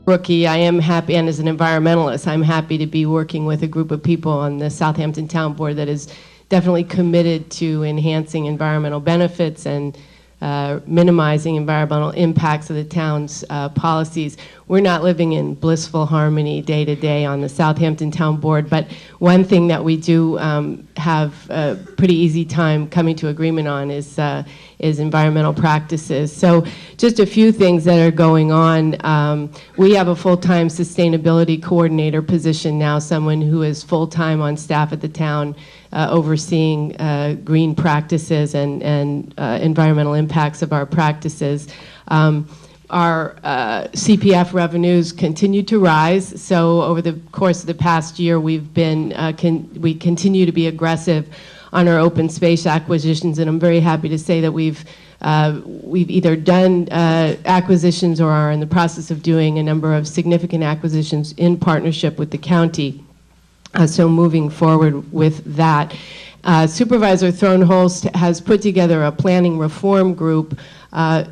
rookie, I am happy, and as an environmentalist, I'm happy to be working with a group of people on the Southampton Town Board that is definitely committed to enhancing environmental benefits and minimizing environmental impacts of the town's policies. We're not living in blissful harmony day to day on the Southampton Town Board, but one thing that we do have a pretty easy time coming to agreement on is environmental practices. So just a few things that are going on. We have a full-time sustainability coordinator position now, someone who is full-time on staff at the town overseeing green practices and environmental impacts of our practices. Our CPF revenues continue to rise. So over the course of the past year, we've been we continue to be aggressive on our open space acquisitions, and I'm very happy to say that we've either done acquisitions or are in the process of doing a number of significant acquisitions in partnership with the county. So moving forward with that. Supervisor Thornholst has put together a planning reform group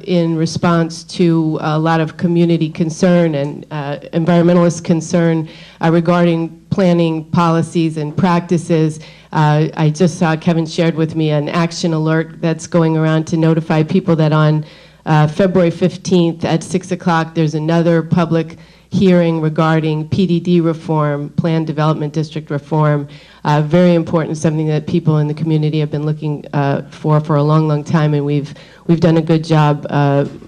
in response to a lot of community concern and environmentalist concern regarding planning policies and practices. I just saw Kevin shared with me an action alert that's going around to notify people that on February 15th at 6 o'clock there's another public hearing regarding PDD reform, Planned Development District reform. Very important, something that people in the community have been looking for a long, long time, and we've done a good job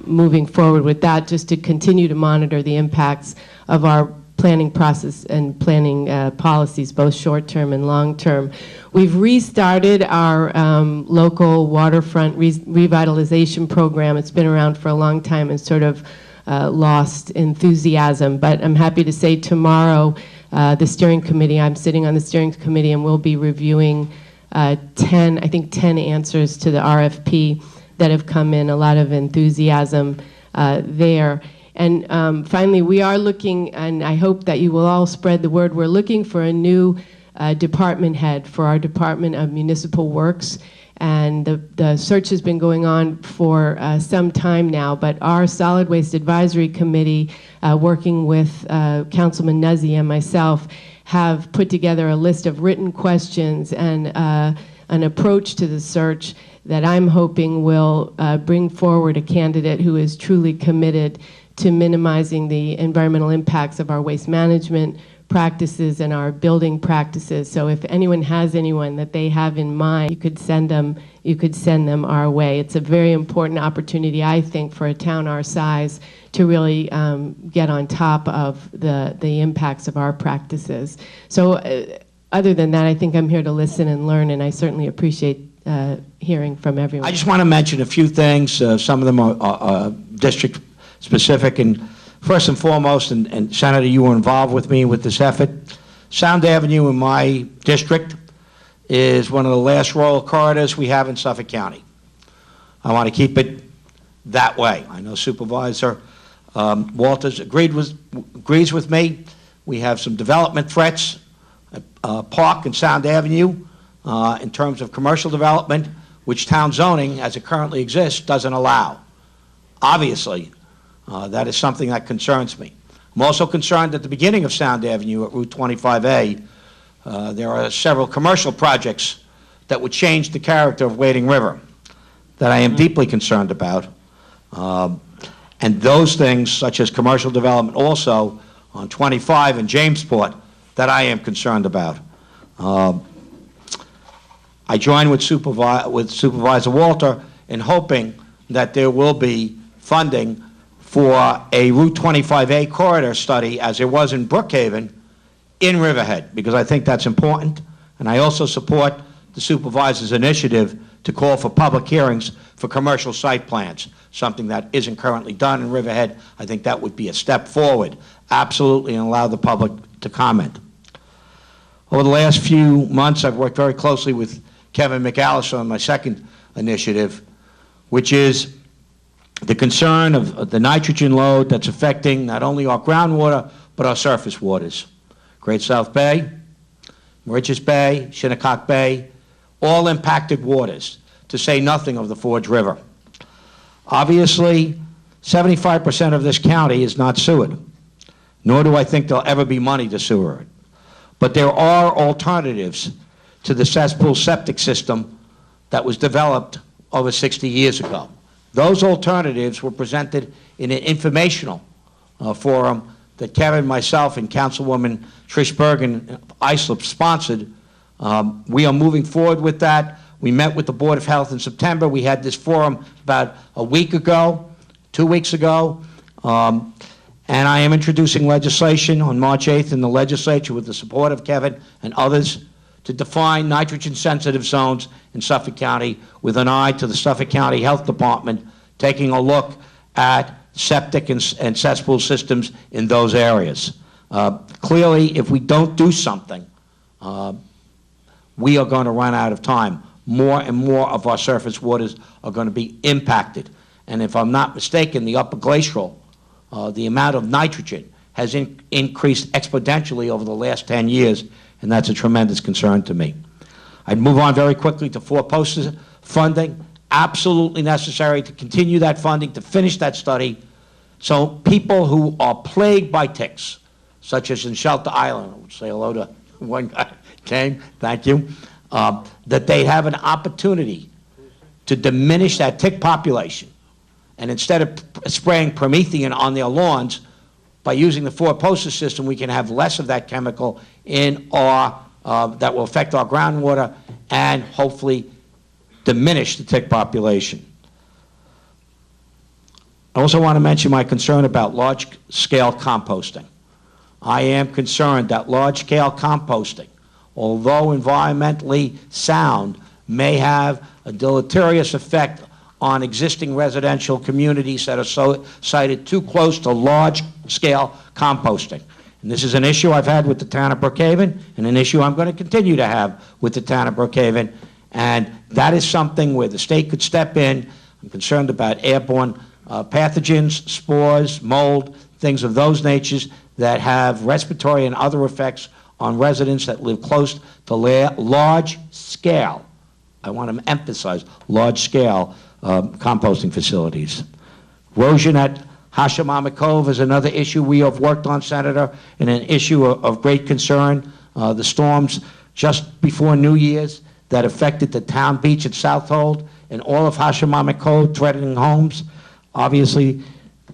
moving forward with that, just to continue to monitor the impacts of our planning process and planning policies, both short-term and long-term. We've restarted our local waterfront revitalization program. It's been around for a long time and sort of lost enthusiasm, but I'm happy to say tomorrow the steering committee, I'm sitting on the steering committee, and we'll be reviewing 10 answers to the RFP that have come in, a lot of enthusiasm there. And finally, we are looking, and I hope that you will all spread the word, we're looking for a new department head for our Department of Municipal Works. And the search has been going on for some time now, but our Solid Waste Advisory Committee, working with Councilman Nuzzi and myself, have put together a list of written questions and an approach to the search that I'm hoping will bring forward a candidate who is truly committed to minimizing the environmental impacts of our waste management practices and our building practices. So if anyone has anyone that they have in mind, you could send them our way. It's a very important opportunity, I think, for a town our size to really get on top of the impacts of our practices. So other than that, I think I'm here to listen and learn, and I certainly appreciate hearing from everyone. I just want to mention a few things. Some of them are district specific, and first and foremost, and Senator, you were involved with me with this effort, Sound Avenue in my district is one of the last rural corridors we have in Suffolk County. I want to keep it that way. I know Supervisor Walters agrees with me. We have some development threats at Park and Sound Avenue in terms of commercial development, which town zoning, as it currently exists, doesn't allow. Obviously, that is something that concerns me. I'm also concerned at the beginning of Sound Avenue at Route 25A, there are several commercial projects that would change the character of Wading River that I am deeply concerned about. And those things, such as commercial development also on 25 in Jamesport, that I am concerned about. I join with Supervisor Walter in hoping that there will be funding for a Route 25A corridor study, as there was in Brookhaven, in Riverhead, because I think that's important. And I also support the supervisor's initiative to call for public hearings for commercial site plans, something that isn't currently done in Riverhead. I think that would be a step forward, absolutely, and allow the public to comment. Over the last few months, I've worked very closely with Kevin McAllister on my second initiative, which is the concern of the nitrogen load that's affecting not only our groundwater, but our surface waters. Great South Bay, Mauritius Bay, Shinnecock Bay, all impacted waters, to say nothing of the Forge River. Obviously, 75% of this county is not sewered. nor do I think there'll ever be money to sewer it. But there are alternatives to the cesspool septic system that was developed over 60 years ago. Those alternatives were presented in an informational forum that Kevin, myself, and Councilwoman Trish Bergen Islip sponsored. We are moving forward with that. We met with the Board of Health in September. We had this forum about a week ago, 2 weeks ago. And I am introducing legislation on March 8th in the legislature with the support of Kevin and others to define nitrogen-sensitive zones in Suffolk County with an eye to the Suffolk County Health Department taking a look at septic and cesspool systems in those areas. Clearly, if we don't do something, we are going to run out of time. More and more of our surface waters are going to be impacted. And if I'm not mistaken, the upper glacial, the amount of nitrogen has increased exponentially over the last 10 years, and that's a tremendous concern to me. I'd move on very quickly to four-poster funding. Absolutely necessary to continue that funding, to finish that study, so people who are plagued by ticks, such as in Shelter Island, I would say hello to one guy came, thank you, that they have an opportunity to diminish that tick population. And instead of spraying Promethean on their lawns, by using the four-poster system, we can have less of that chemical in our, that will affect our groundwater and hopefully diminish the tick population. I also want to mention my concern about large-scale composting. I am concerned that large-scale composting, although environmentally sound, may have a deleterious effect on existing residential communities that are sited too close to large-scale composting. And this is an issue I've had with the town of Brookhaven, and an issue I'm going to continue to have with the town of Brookhaven. And that is something where the state could step in. I'm concerned about airborne pathogens, spores, mold, things of those natures that have respiratory and other effects on residents that live close to large-scale, I want to emphasize, large-scale composting facilities. Erosion at Hashimama Cove is another issue we have worked on, Senator, and an issue of great concern. The storms just before New Year's that affected the town beach at Southold and all of Hashimama Cove, threatening homes. Obviously,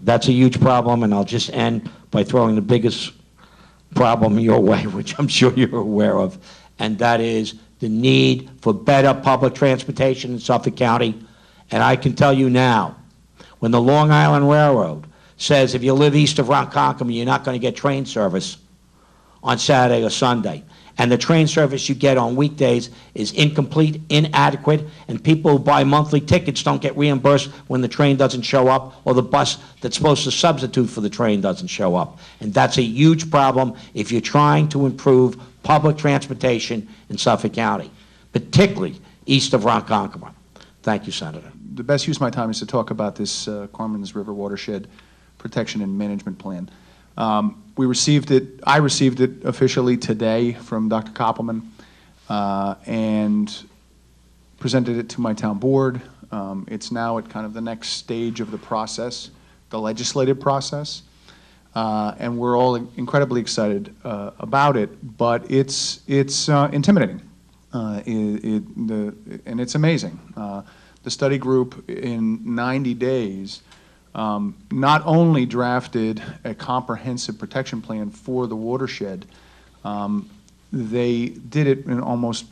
that's a huge problem, and I'll just end by throwing the biggest problem your way, which I'm sure you're aware of, and that is the need for better public transportation in Suffolk County. And I can tell you now, when the Long Island Railroad says if you live east of Ronkonkoma, you're not going to get train service on Saturday or Sunday, and the train service you get on weekdays is incomplete, inadequate, and people who buy monthly tickets don't get reimbursed when the train doesn't show up or the bus that's supposed to substitute for the train doesn't show up. And that's a huge problem if you're trying to improve public transportation in Suffolk County, particularly east of Ronkonkoma. Thank you, Senator. The best use of my time is to talk about this Carmen's River Watershed Protection and Management Plan. I received it officially today from Dr. Koppelman and presented it to my town board. It's now at kind of the next stage of the process, the legislative process, and we're all incredibly excited about it, but it's intimidating, and it's amazing. The study group in 90 days not only drafted a comprehensive protection plan for the watershed, they did it in almost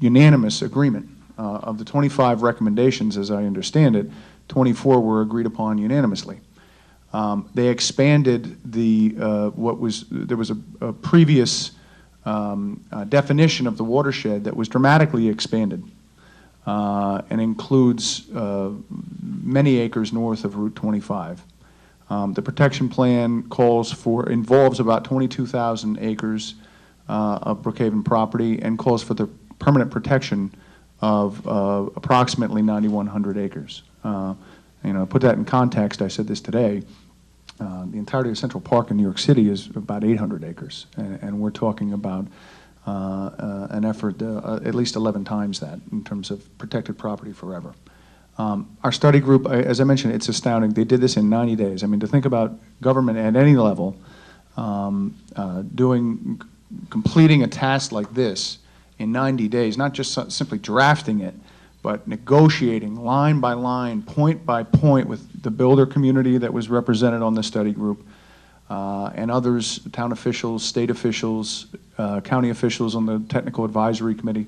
unanimous agreement. Of the 25 recommendations, as I understand it, 24 were agreed upon unanimously. They expanded the, there was a previous definition of the watershed that was dramatically expanded and includes many acres north of Route 25. The protection plan involves about 22,000 acres of Brookhaven property and calls for the permanent protection of approximately 9,100 acres. Put that in context, I said this today, the entirety of Central Park in New York City is about 800 acres, and we're talking about an effort at least 11 times that in terms of protected property forever. Our study group, as I mentioned, it's astounding. They did this in 90 days. I mean, to think about government at any level completing a task like this in 90 days, not just simply drafting it, but negotiating line by line, point by point with the builder community that was represented on the study group, and others, town officials, state officials, county officials on the technical advisory committee.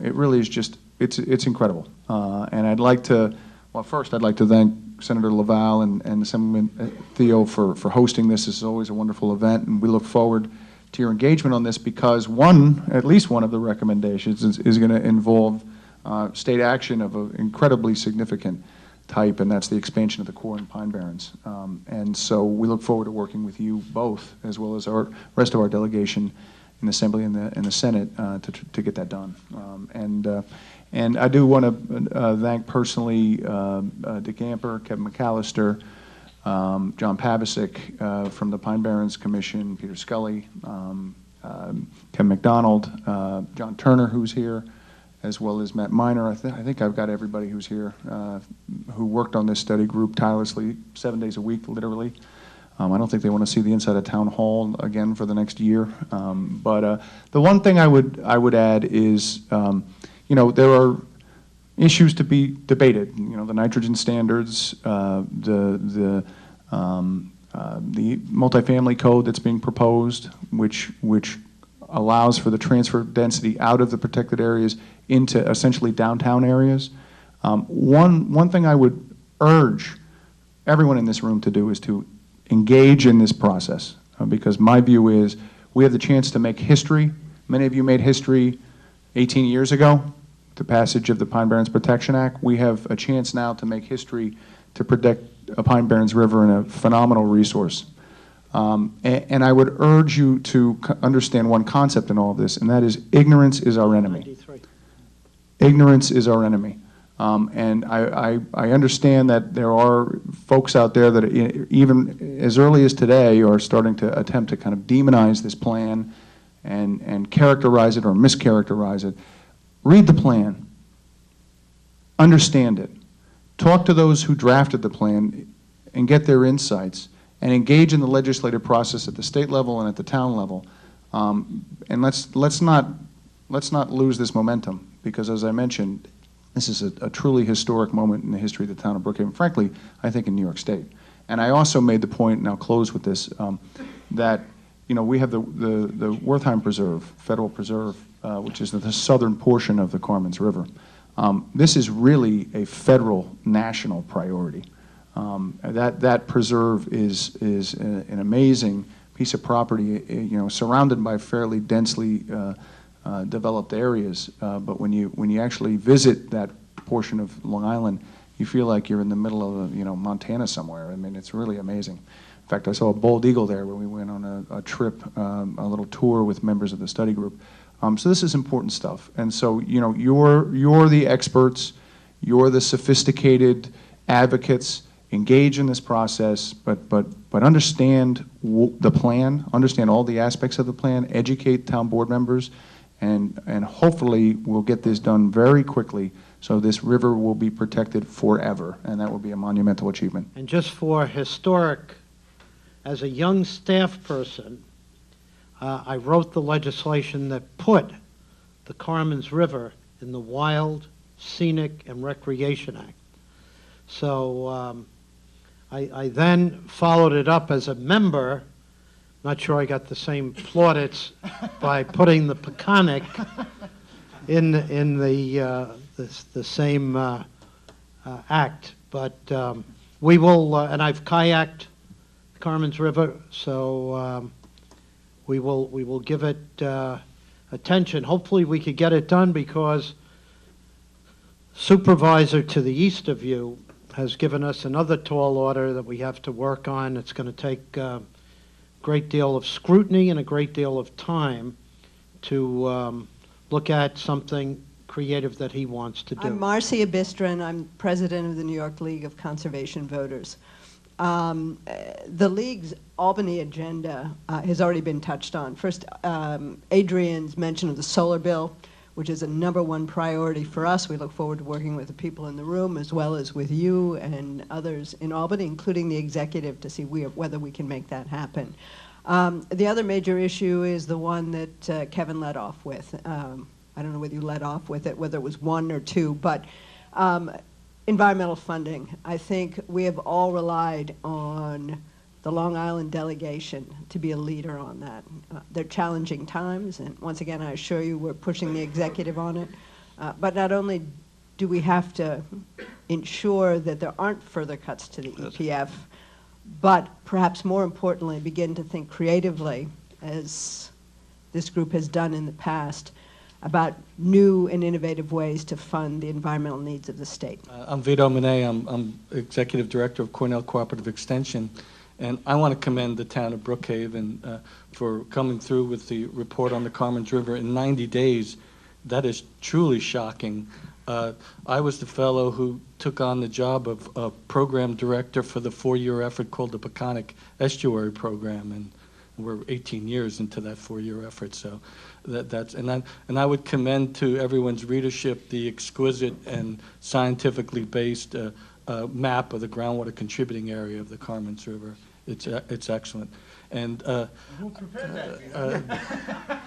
It really is just, it's incredible. And I'd like to, well, first I'd like to thank Senator LaValle and Assemblyman Thiele for hosting this. This is always a wonderful event, and we look forward to your engagement on this because at least one of the recommendations is going to involve state action of an incredibly significant type, and that's the expansion of the core in Pine Barrens. And so we look forward to working with you both, as well as our rest of our delegation in the Assembly and the Senate to get that done. And I do want to thank personally Dick Amper, Kevin McAllister, John Pavicic from the Pine Barrens Commission, Peter Scully, Ken McDonald, John Turner, who's here, as well as Matt Miner. I think I've got everybody who's here who worked on this study group tirelessly 7 days a week, literally. I don't think they want to see the inside of Town Hall again for the next year. But the one thing I would add is, you know, there are issues to be debated. You know, the nitrogen standards, the multifamily code that's being proposed, which allows for the transfer density out of the protected areas into essentially downtown areas. One thing I would urge everyone in this room to do is to engage in this process, because my view is we have the chance to make history. Many of you made history 18 years ago, the passage of the Pine Barrens Protection Act. We have a chance now to make history to protect a Pine Barrens River and a phenomenal resource. And I would urge you to understand one concept in all of this, and that is ignorance is our enemy. 93. Ignorance is our enemy. And I understand that there are folks out there that even as early as today are starting to attempt to kind of demonize this plan and characterize it or mischaracterize it. Read the plan. Understand it. Talk to those who drafted the plan and get their insights, and engage in the legislative process at the state level and at the town level. And let's not lose this momentum, because as I mentioned, this is a truly historic moment in the history of the town of Brookhaven, frankly, I think in New York State. And I also made the point, and I'll close with this, that you know, we have the Wertheim Preserve, federal preserve, which is the southern portion of the Carmens River. This is really a federal national priority. That preserve is an amazing piece of property, you know, surrounded by fairly densely developed areas. But when you actually visit that portion of Long Island, you feel like you're in the middle of, you know, Montana somewhere. I mean, it's really amazing. In fact, I saw a bald eagle there when we went on a trip, a little tour with members of the study group. So this is important stuff. And so, you know, you're the experts, you're the sophisticated advocates. Engage in this process, but understand the plan, understand all the aspects of the plan, educate town board members, and hopefully we'll get this done very quickly so this river will be protected forever, and that will be a monumental achievement. And just for historic, as a young staff person, I wrote the legislation that put the Carmens River in the Wild, Scenic, and Recreation Act. So I then followed it up as a member. Not sure I got the same plaudits by putting the Peconic in the same act. But we will, and I've kayaked the Carmens River, so we will give it attention. Hopefully we could get it done, because supervisor to the east of you has given us another tall order that we have to work on. It's going to take a great deal of scrutiny and a great deal of time to look at something creative that he wants to do. I'm Marcia Bistrin. I'm president of the New York League of Conservation Voters. The League's Albany agenda has already been touched on. First, Adrian's mention of the solar bill, which is a #1 priority for us. We look forward to working with the people in the room, as well as with you and others in Albany, including the executive, to see whether we can make that happen. The other major issue is the one that Kevin led off with. I don't know whether you led off with it, whether it was one or two, but environmental funding. I think we have all relied on the Long Island delegation to be a leader on that. They're challenging times, and once again, I assure you we're pushing the executive on it. But not only do we have to ensure that there aren't further cuts to the EPF, but perhaps more importantly, begin to think creatively, as this group has done in the past, about new and innovative ways to fund the environmental needs of the state. I'm Vito Monet. I'm Executive Director of Cornell Cooperative Extension. And I want to commend the town of Brookhaven for coming through with the report on the Carmens River in 90 days. That is truly shocking. I was the fellow who took on the job of program director for the 4-year effort called the Peconic Estuary Program, and we're 18 years into that 4-year effort. So and I would commend to everyone's readership the exquisite and scientifically based map of the groundwater contributing area of the Carmens River. It's excellent. And who prepared that?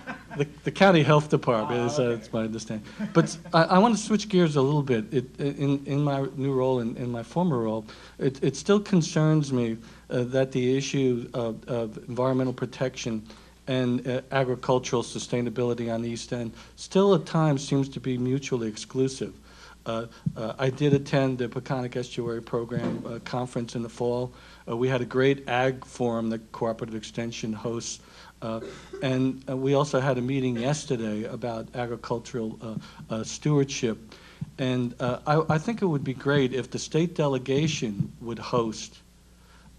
the county health department, okay. it's my understanding. But I want to switch gears a little bit. In my new role and in my former role, it still concerns me that the issue of environmental protection and agricultural sustainability on the East End still at times seems to be mutually exclusive. I did attend the Peconic Estuary Program conference in the fall. We had a great ag forum that Cooperative Extension hosts. And we also had a meeting yesterday about agricultural stewardship. And I think it would be great if the state delegation would host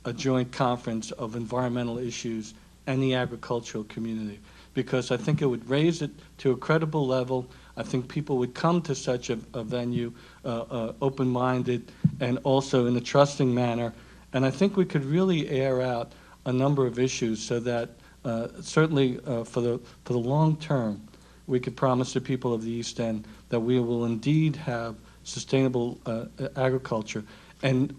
a joint conference of environmental issues and the agricultural community, because I think it would raise it to a credible level. I think people would come to such a venue open-minded and also in a trusting manner. And I think we could really air out a number of issues so that certainly for the long term, we could promise the people of the East End that we will indeed have sustainable agriculture, and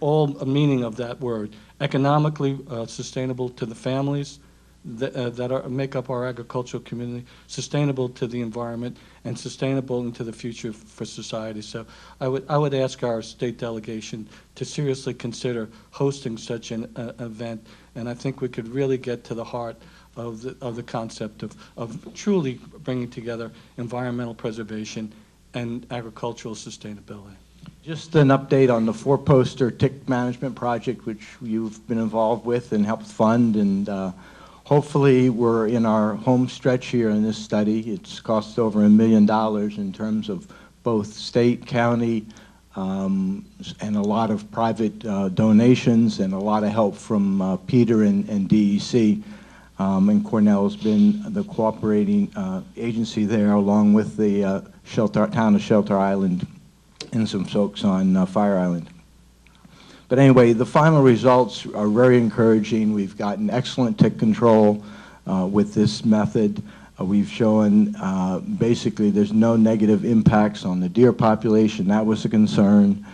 all meaning of that word, economically sustainable to the families that make up our agricultural community, sustainable to the environment, and sustainable into the future for society. So I would ask our state delegation to seriously consider hosting such an event, and I think we could really get to the heart of the concept of truly bringing together environmental preservation and agricultural sustainability. Just an update on the 4-poster tick management project, which you've been involved with and helped fund, and hopefully we're in our home stretch here in this study. It's cost over $1 million in terms of both state, county, and a lot of private donations and a lot of help from Peter and DEC. And Cornell's been the cooperating agency there, along with the town of Shelter Island and some folks on Fire Island. But anyway, the final results are very encouraging. We've gotten excellent tick control with this method. We've shown basically there's no negative impacts on the deer population. That was a concern.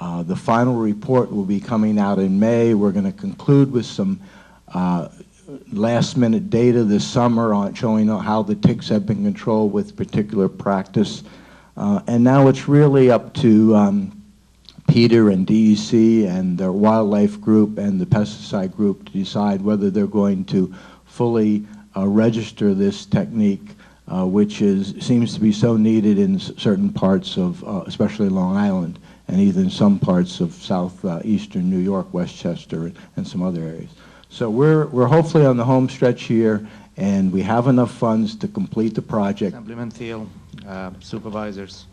The final report will be coming out in May. We're going to conclude with some last-minute data this summer on showing how the ticks have been controlled with particular practice. And now it's really up to Peter and DEC and their wildlife group and the pesticide group to decide whether they're going to fully register this technique, which seems to be so needed in certain parts of, especially Long Island, and even some parts of southeastern New York, Westchester, and some other areas. So we're hopefully on the home stretch here, and we have enough funds to complete the project. Assemblyman Thiele, supervisors.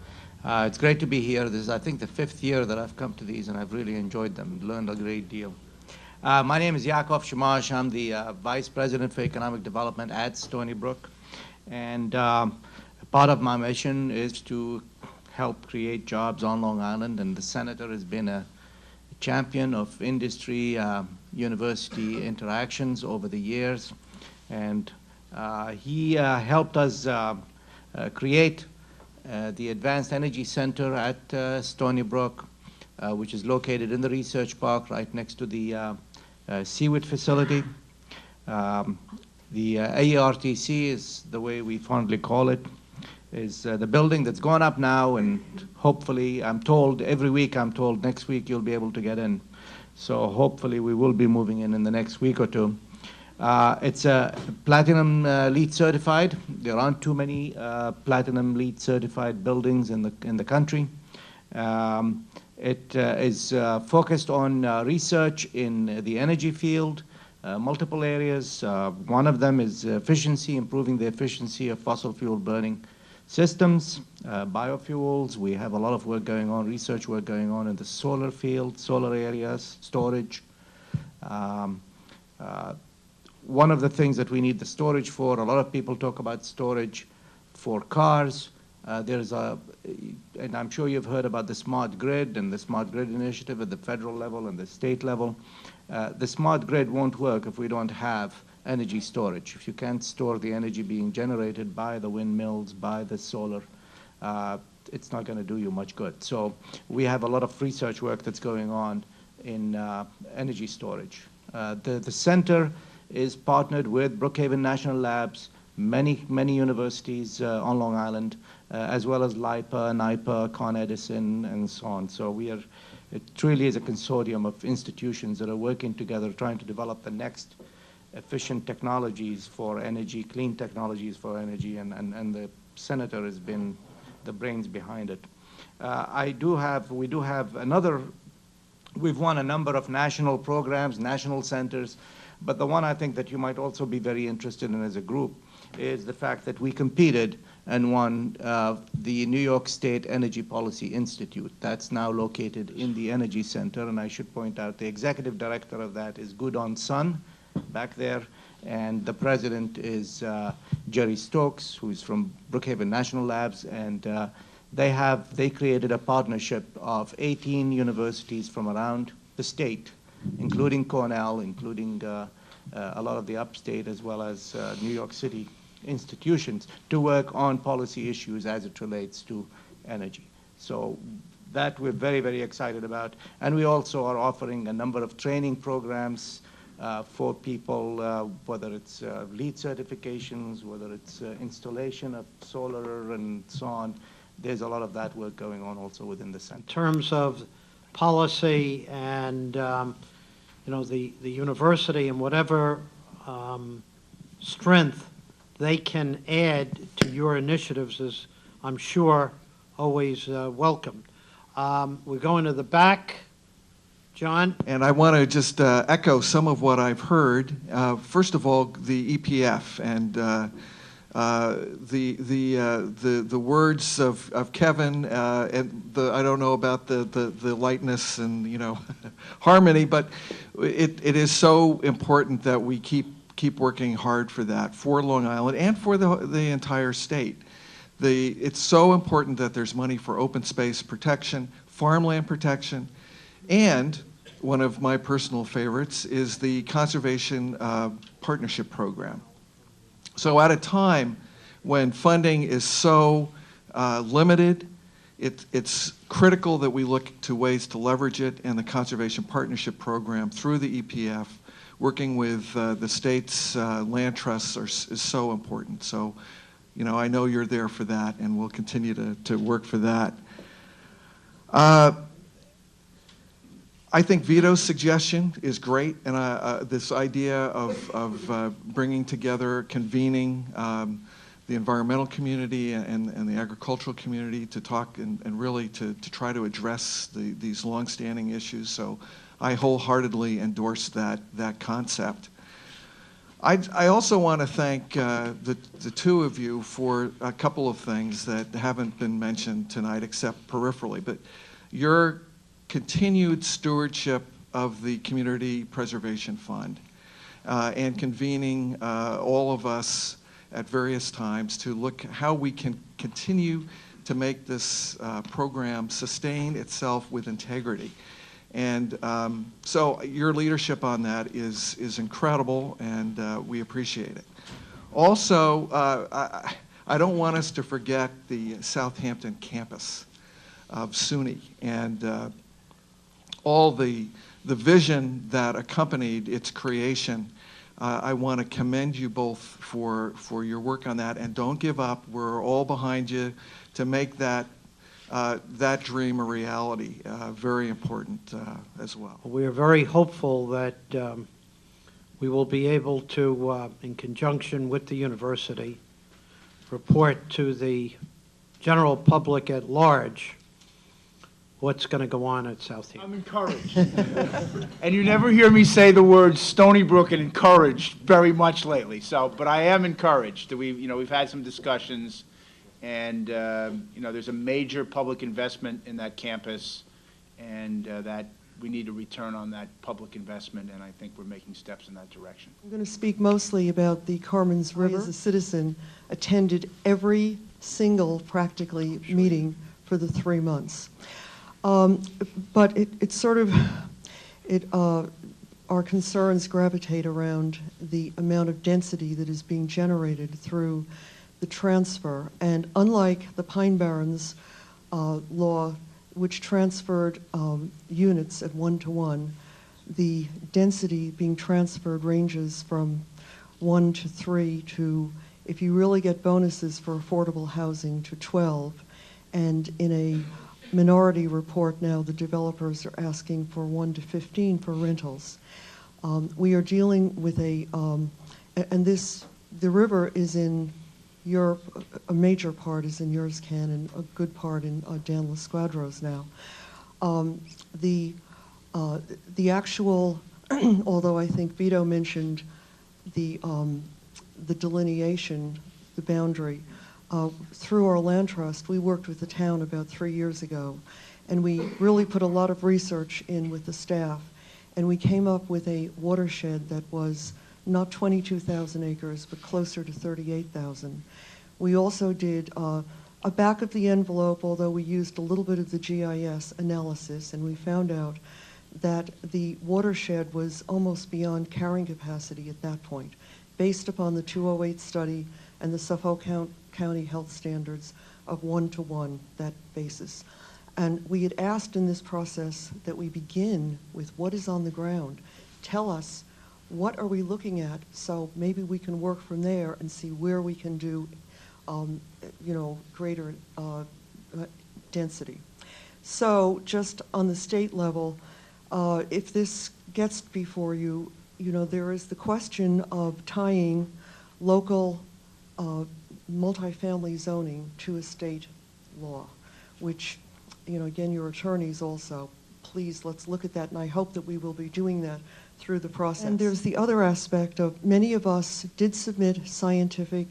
It's great to be here. This is, I think, the 5th year that I've come to these, and I've really enjoyed them, learned a great deal. My name is Yakov Shamash. I'm the Vice President for Economic Development at Stony Brook. And part of my mission is to help create jobs on Long Island, and the Senator has been a champion of industry, university interactions over the years. And he helped us create the Advanced Energy Center at Stony Brook, which is located in the Research Park right next to the Seawood facility. The AERTC is the way we fondly call it, is the building that's gone up now, and hopefully, I'm told, every week I'm told, next week you'll be able to get in. So hopefully we will be moving in the next week or two. It's platinum LEED certified. There aren't too many platinum LEED certified buildings in the country. It is focused on research in the energy field, multiple areas. One of them is efficiency, improving the efficiency of fossil fuel burning systems, biofuels. We have a lot of work going on, research work going on in the solar field, solar areas, storage. One of the things that we need the storage for, a lot of people talk about storage for cars. And I'm sure you've heard about the smart grid and the smart grid initiative at the federal level and the state level. The smart grid won't work if we don't have energy storage. If you can't store the energy being generated by the windmills, by the solar, it's not going to do you much good. So we have a lot of research work that's going on in energy storage. The center is partnered with Brookhaven National Labs, many universities on Long Island, as well as LIPA, NIPA, Con Edison, and so on. So it truly is a consortium of institutions that are working together, trying to develop the next efficient technologies for energy, clean technologies for energy, and the senator has been the brains behind it. We've won a number of national programs, national centers, but the one I think that you might also be very interested in as a group is the fact that we competed and won the New York State Energy Policy Institute. That's now located in the Energy Center, and I should point out the executive director of that is Gudon Sun, back there, and the president is Jerry Stokes, who's from Brookhaven National Labs, and they created a partnership of 18 universities from around the state, including Cornell, including a lot of the upstate, as well as New York City institutions, to work on policy issues as it relates to energy. So that we're very, very excited about. And we also are offering a number of training programs for people, whether it's LEED certifications, whether it's installation of solar and so on. There's a lot of that work going on also within the center. In terms of policy and the university and whatever strength they can add to your initiatives is, I'm sure, always welcome. We're going to the back. John? And I want to just echo some of what I've heard. First of all, the EPF and the words of Kevin and I don't know about the lightness and harmony, but it is so important that we keep working hard for that, for Long Island and for the entire state. It's so important that there's money for open space protection, farmland protection, and one of my personal favorites is the Conservation Partnership Program. So at a time when funding is so limited, it's critical that we look to ways to leverage it, and the Conservation Partnership Program through the EPF, working with the state's land trusts is so important. So, I know you're there for that, and we'll continue to work for that. I think Vito's suggestion is great, and this idea of bringing together, convening the environmental community and the agricultural community to talk and really to try to address these long-standing issues. So I wholeheartedly endorse that concept. I also want to thank the two of you for a couple of things that haven't been mentioned tonight except peripherally, but your continued stewardship of the Community Preservation Fund and convening all of us at various times to look how we can continue to make this program sustain itself with integrity. And so your leadership on that is incredible, and we appreciate it. Also, I don't want us to forget the Southampton campus of SUNY and all the vision that accompanied its creation I want to commend you both for your work on that, and don't give up. We're all behind you to make that dream a reality. Very important as well. We are very hopeful that we will be able to, in conjunction with the university, report to the general public at large what's going to go on at Southampton. I'm encouraged. And you never hear me say the words Stony Brook and encouraged very much lately. So, but I am encouraged that we've had some discussions, and there's a major public investment in that campus, and that we need a return on that public investment, and I think we're making steps in that direction. I'm going to speak mostly about the Carmen's River. As a citizen, attended every single, practically, meeting for the 3 months. But it's sort of, our concerns gravitate around the amount of density that is being generated through the transfer. And unlike the Pine Barrens law, which transferred units at 1-to-1, the density being transferred ranges from 1 to 3 to, if you really get bonuses for affordable housing, to 12. And in a minority report now, the developers are asking for 1 to 15 for rentals. We are dealing with the river is in Europe, a major part is in yours, Ken, and a good part in Dan Losquadro's now. The actual, although I think Vito mentioned the delineation, the boundary, through our land trust, we worked with the town about 3 years ago, and we really put a lot of research in with the staff, and we came up with a watershed that was not 22,000 acres, but closer to 38,000. We also did a back of the envelope, although we used a little bit of the GIS analysis, and we found out that the watershed was almost beyond carrying capacity at that point, based upon the 208 study and the Suffolk County health standards of 1-to-1, that basis. And we had asked in this process that we begin with what is on the ground. Tell us, what are we looking at, so maybe we can work from there and see where we can do greater density. So just on the state level, if this gets before you, there is the question of tying local multifamily zoning to a state law, which, again, your attorneys also, please, let's look at that, and I hope that we will be doing that through the process. And there's the other aspect of many of us did submit scientific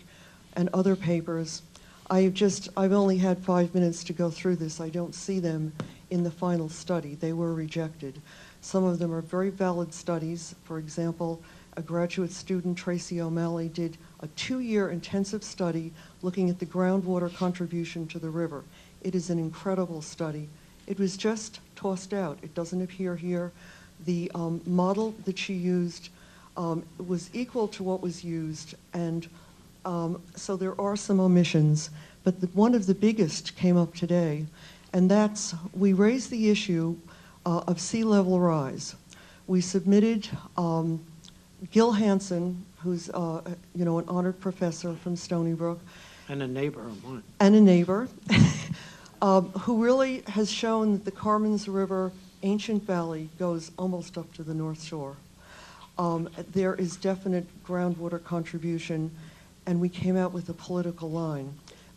and other papers. I've only had 5 minutes to go through this. I don't see them in the final study. They were rejected. Some of them are very valid studies. For example, a graduate student, Tracy O'Malley, did a 2-year intensive study looking at the groundwater contribution to the river. It is an incredible study. It was just tossed out. It doesn't appear here. The model that she used was equal to what was used, and so there are some omissions, but one of the biggest came up today, and that's we raised the issue of sea level rise. We submitted Gil Hansen, who's an honored professor from Stony Brook, And a neighbor of mine. and a neighbor, who really has shown that the Carmen's River ancient valley goes almost up to the North Shore. There is definite groundwater contribution, and we came out with a political line.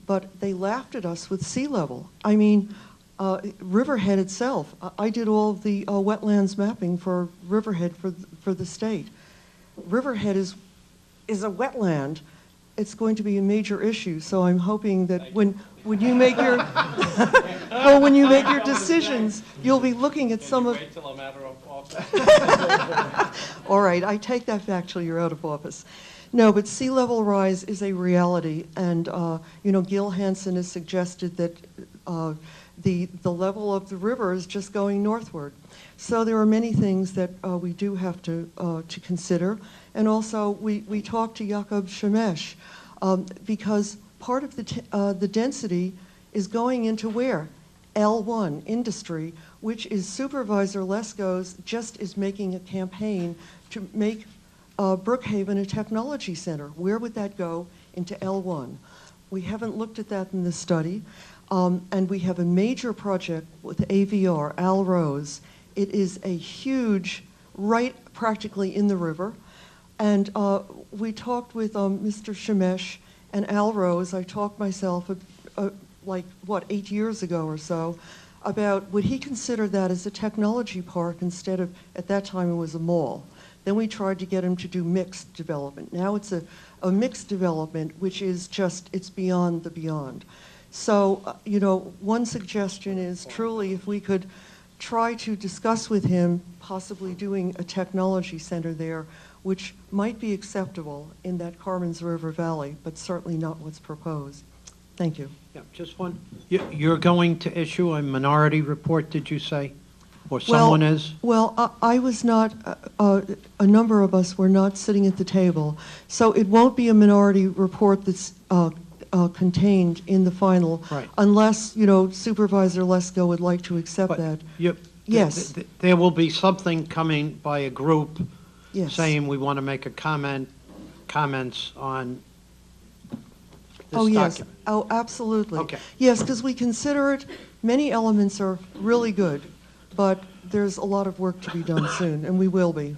But they laughed at us with sea level. I mean, Riverhead itself, I did all of the wetlands mapping for Riverhead for the state. Riverhead is a wetland. It's going to be a major issue, so I'm hoping that when you make your well, when you make your decisions, you'll be looking at some of. Wait till I'm out of office. All right, I take that back till you're out of office. No, but sea level rise is a reality, and Gil Hansen has suggested that the level of the river is just going northward. So there are many things that we do have to consider, and also we talked to Jakob Shemesh because part of the density is going into where? L1, industry, which is Supervisor Lesko's just is making a campaign to make Brookhaven a technology center. Where would that go into L1? We haven't looked at that in the study. And we have a major project with AVR, Al Rose. It is a huge, right practically in the river. And we talked with Mr. Shemesh and Al Rose. I talked myself, 8 years ago or so, about would he consider that as a technology park instead of, at that time it was a mall. Then we tried to get him to do mixed development. Now it's a mixed development, which is just, it's beyond the beyond. So, one suggestion is truly if we could try to discuss with him possibly doing a technology center there, which might be acceptable in that Carmen's River Valley, but certainly not what's proposed. Thank you. Yeah, just one. You're going to issue a minority report, did you say? Or someone is? Well, I was not, a number of us were not sitting at the table. So it won't be a minority report that's contained in the final, right, unless, Supervisor Lesko would like to accept that. Yes. There will be something coming by a group, yes, saying we want to make a comments on this yes. document. Oh, absolutely. Okay. Yes, because we consider it, many elements are really good, but there's a lot of work to be done soon, and we will be.